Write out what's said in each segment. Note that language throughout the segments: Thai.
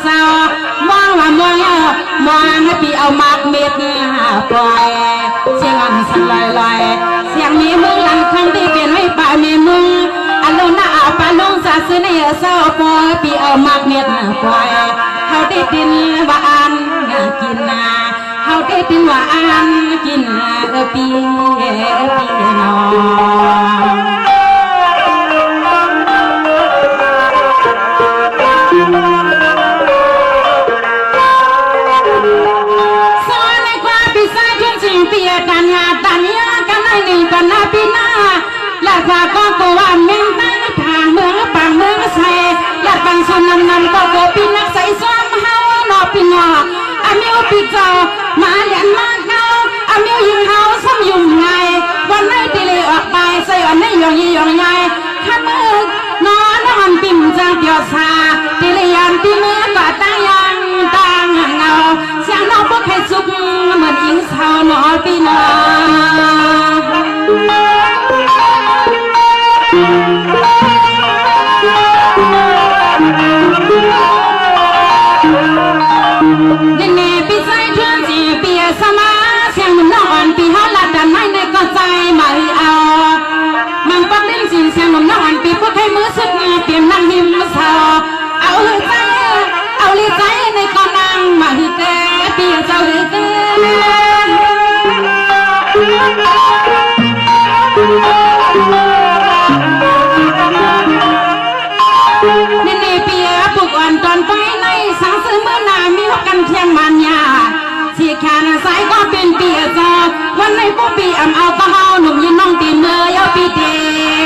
สาวมองว่ามองมองให้ปีเอามากเม็ดปล่อยเสียงอันสั่นลอยเสียงมีมือลันคำที่เปลี่ยนไว้ป่ามีมึงอันลงหน้าปาลงสาซื้อในเสาปล่อยปีเอามากเม็ดปล่อยเขาได้ดินว่าอันกินเขาได้ดินว่าอันกินปีนอกันยาตันยากันในหนึ่งกันนาปีนาและพาก็ตัวว่าเมืองตั้งทางเมืองปางเมืองใส่และปังสุนนำก็โกปีนักใส่ซ้อมเฮานอปีนออามิวปีเจ้ามาเลียนมาเฮาอามิวยิงเฮาซ้ำยุ่งไงวันไหนตีเลยออกไปใส่อันไหนยองยี่ยองไงข้ามือนอนนอนปิ่มจังเดียวซาตีเลยยันตีมือก็ตั้งยังตั้งเงาเสียงน้องพวกใครจุกเหมือนยิงเสาหนอปีนาเดนเนปีใจเชื่อจีปีสมาเสียงมันนอนปีฮอลดันไม่ในก็ใจมาเอามันปักเล่นสิเสียงมันนอนปีพวกใครมือสุดเปลี่ยนนั่งหิมมาเศร้าเอาเลยใจเอาเลยใจในก็นั่งมาหือเกปีเจ้าหือเกเนเนเปียปลุกอ่อนตอนไปในสังซื้อเมื่อนามีหัวกันเทียงมันยาสีแขนสายก็เป็นเปียจอวันในพวกปีอ่ำเอาก็เฮาหนุ่มยินน้องตีเมื่อยปีเด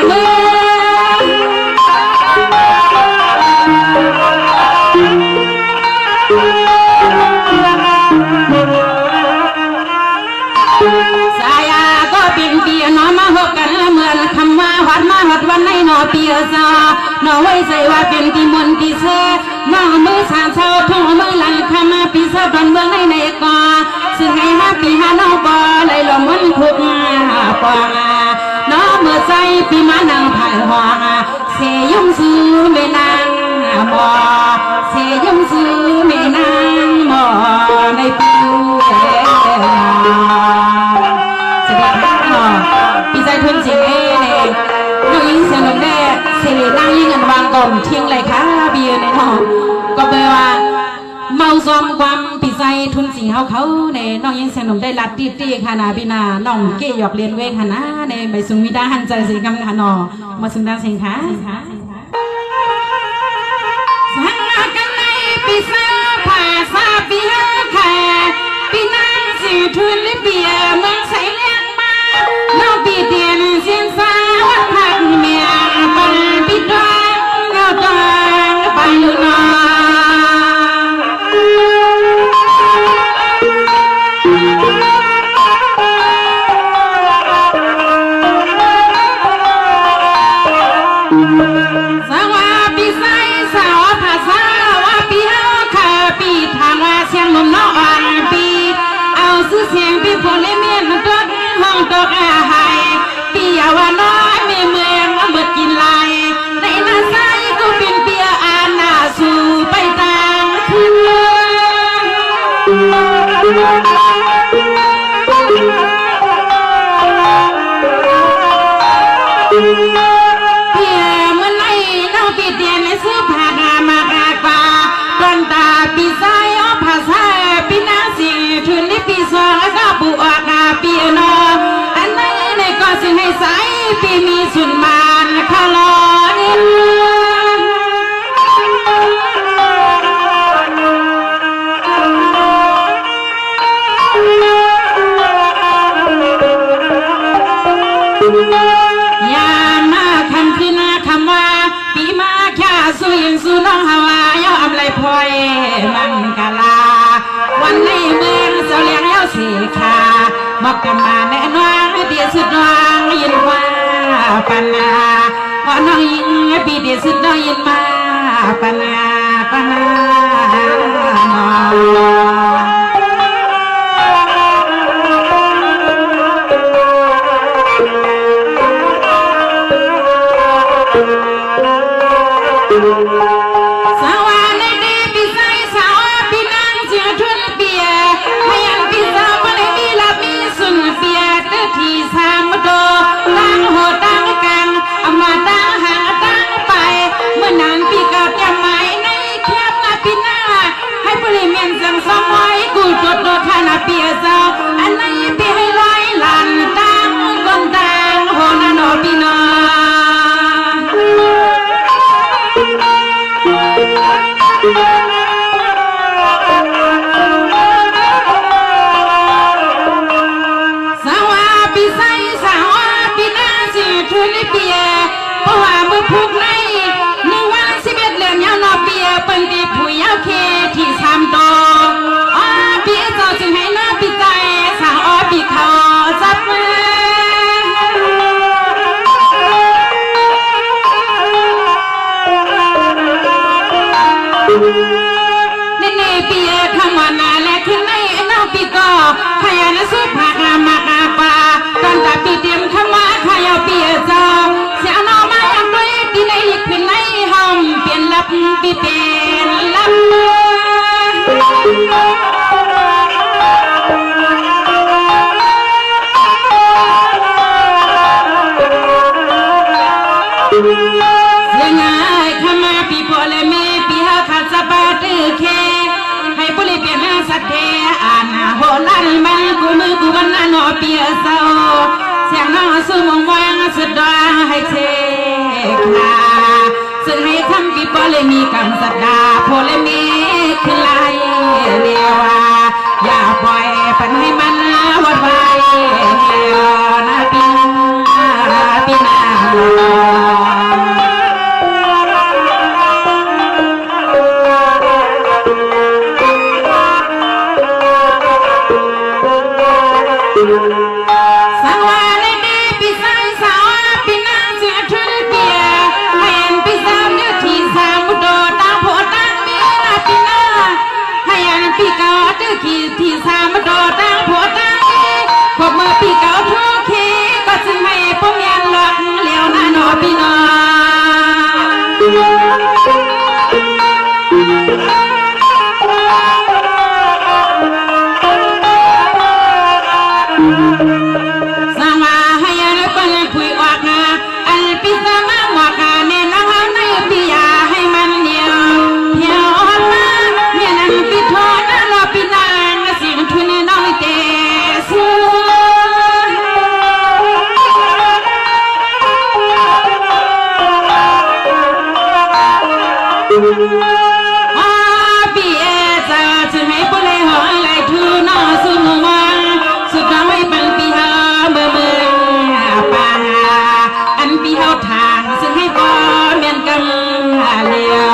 เมื่สายาก็เป็นเปียน้อมาหัวกันเหมือนคำว่าหอดมาหอดวันในนอเปียจอน้อไว้ใจว่าเป็นตีมนตีเสน้อมือสานเช้าทุ่งมือหลังคำมาปีเสดอนเมืองในกอซึ่งไงฮะปีฮาน้องปอเลยลมมันคุกปองน้อเมื่อใจปีมานังผ่านหองเสียยุ่งซื้อไม่นางหมอเสียยุ่งซื้อไม่นางหมอในปีสวัสดีค่ะปีใจทุนจริงเลยน้องยิงเสียงลมแน่เสียนั่งยิงกันวางก่อนเที่ยงเลยค่ะเบียร์ในห้องก็แปลว่าเมาซ้อมความปีใจทุนจริงเขาเนี่ยน้องยิงเสียงลมได้รัดตีค่ะนาพี่นาน้องเกยหยอกเรียนเวค่ะนะในใบสุงมิดาหันใจสิกำค่ะนอมาสุงดาเสียงค่ะสังกันในปีเสือผ่าซาปีฮะแค่ปีนางสิทุนลิเบียเมืองใสเลี้ยงมาน้องปีเดียนเสียงสาวัดพักเมียปันปีดวงเงาตางปันนอสาวปีใสสาวภาษาว่าปีเฮาค่ะปีทางว่าเสียงลมน้องปีเอาซื้อเสียงปีพอเลเมียนตัวห้องตัวหายปียาวน้อยมีเมืองเบิดกินลายในนาไซก็เป็นเปียอาณาสู่ไปต่างคืนเพียเมื่อไหร่น้องปีเดียนในซื้อผ้ามากากว่าตอนตาปีไซอ้อภาษาปีนางสิทุนลิปีสองแล้วก็บุอากาปีนออันไหนในก็สิให้ใสปีมีสุนมานคาลอนินยามมาคำขึ้นคำว่าปีมาแค่สู้ยิงสู้น้องฮาวายอมเลยพลอยมันกะลาวันนี้เมืองเสาเลี้ยงเย้าสีขาบอกกันมาแน่นอนเดียสุดน้องยินว่าปัญหาว่าน้องยิงปีเดียสุดน้องยินมาปัญหาสวัสดีปีไซ นี่ปีคำว่านาและขึ้นในน้องปีก็ขยันสุภาพมากกว่าตอนแต่ปีเตรียมคำว่าขยาปีจอเสียน้องมาอย่างด้วยปีในขึ้นในห้องเปลี่ยนลับปีเป็นลับเสียงายขมาปีพอและเมปีหาขาดสะบาดือเคให้ปุริเปียมาสักเทอานาโหลันบันกูมือกูวันนั้นอเปียเศร้าเสียงน้องสู้มองวางสุดดาให้เชคาซึ่งให้คำปีพอและมีกำสัดดาพอและเมขึ้นไล่เลียวอย่าปล่อยปันให้มันวัดไว้เลียวนาปีนาสวรรค์ดีปีสายสาวปีนางเสือทุนเปียเห็นปีสามเนื้อที่สามโดดตามโพตั้งมีนาปีนาให้ยันปีเก่าตื้อขีดที่สามโดดตามโพตั้งมีพบเมื่อปีเก่าทุกขีก็จึงให้พวกยันหลอกเลี้ยวหน้าหนอปีนาสมาให้ยันเป็นคุยออกงาอันปีสมาหมวกเนนละในปียาให้มันเดียวเที่ยวออกมาเมียนันปีทอดรอปีนางเสียงทุนน้อยเตสูปีเอจะจะให้ปุเลยหอยไหลทูน่าสุนวังสุดท้ายเป็นปีหาเมื่อป่าอันปีเฮาทางซึ่งให้บ่เมียนกันเลียว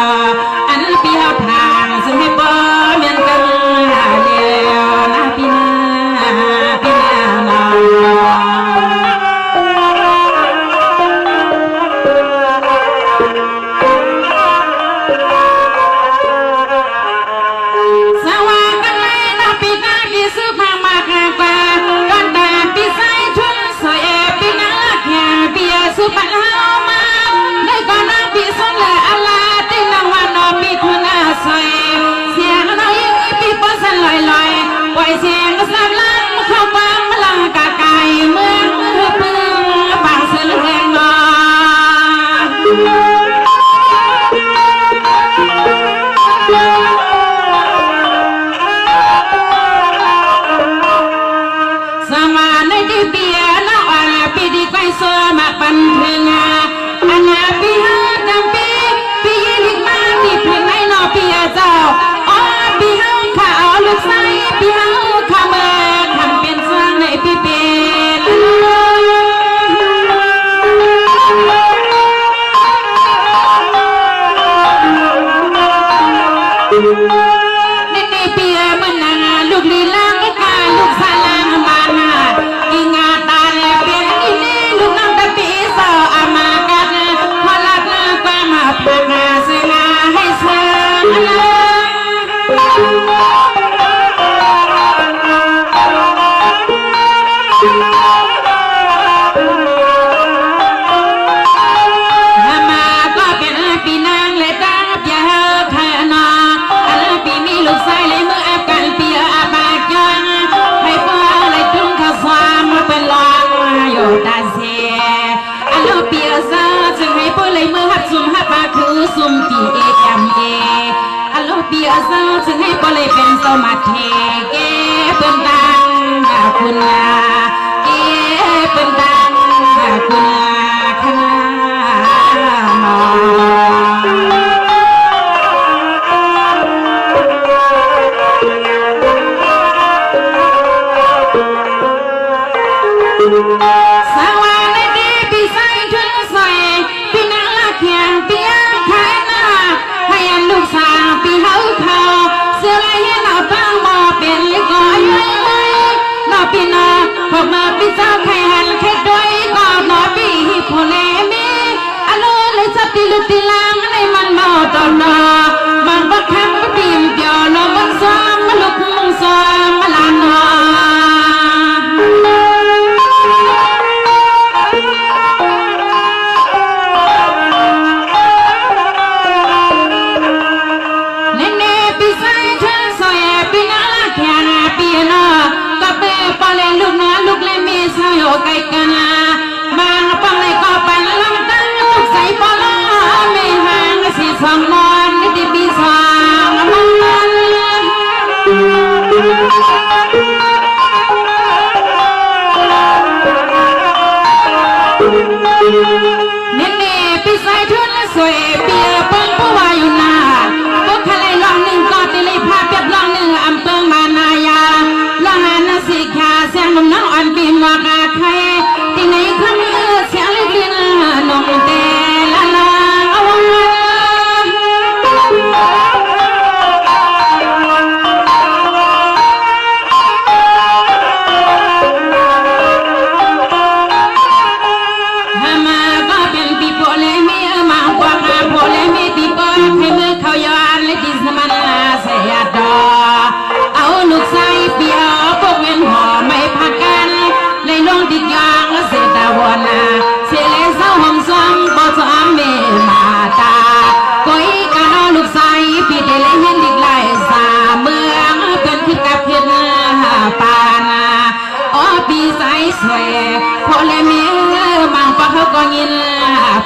อันปีเฮาทางซึ่งให้บ่เมียนกันเลียวนะปีนานาสวัสดีนะปีนาปีสุภาพมากกว่าก่อนแต่ปีใส่ชุนสวยปีนาแค่ปีสุภาพเฮามาได้ก่อนนะปีสนและอัลลาตินวันนอปีคุณอาสวยเสียงน้อยปีปอสันลอยปล่อยเสียงสามล้านเข้าบ้านมาลังกะไก่เมืองปืนปางเสือแหงนอสมาในที่เปียน้องอะไรปีดีไกวโซมาปันเพื่อนอันนาปีหาดำปียิลิกมาที่เพื่อนให้นอปีเจ้าอ๋อปีหาข้าเอาลูกใส่ปีหาข้าเมื่อทำเป็นสร้างในปีเป็นนี่เปียมันนางลูกลีลางกาลูกสาลางมานากิงาตาเลเปียนี่ลูกน้ำตาปีสาวอามากัดพอลักกว่ามาพานาเสียให้เสืมาก็เป็นปีนางเลยตาเปียเธอนออันปีมีลูกชายเลยเมื่ออาการเปียอาบากยังให้พ่อเลยจุงข้าวสารมาเป็นลองอยู่ตาเสียอันลูกเปียซาจึงให้พ่อเลยเมื่อหัดซุ่มหัดมาคือซุ่มตีเอ็มเออันลูกเปียซาจึงให้พ่อเลยเป็นสมาธิเก็บเป็นดังคุณเก็บเป็นดังคุณข้ามาสวัสดีปีใส่ชุนใส่ปีนางละเขียงปีขายหน้าให้อันลูกสาวปีเฮาเขาเสื้อลายเห็นเอาตั้งมาเป็นลิกอยนอปีนาพวกมาปีเจ้าไข่หันแค่ด้วยก็นอปีฮิโพเลมีอันนู้นเลยจับตีลุตีลางในมันเมาตอนนอมันบัก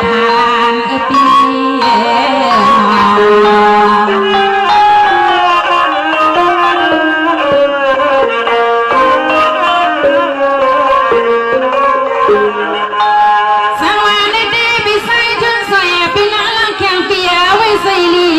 ทานปีสังวานิติพิสัยจนใส่ปีละลังแข่งเปียไว้ใส่ลี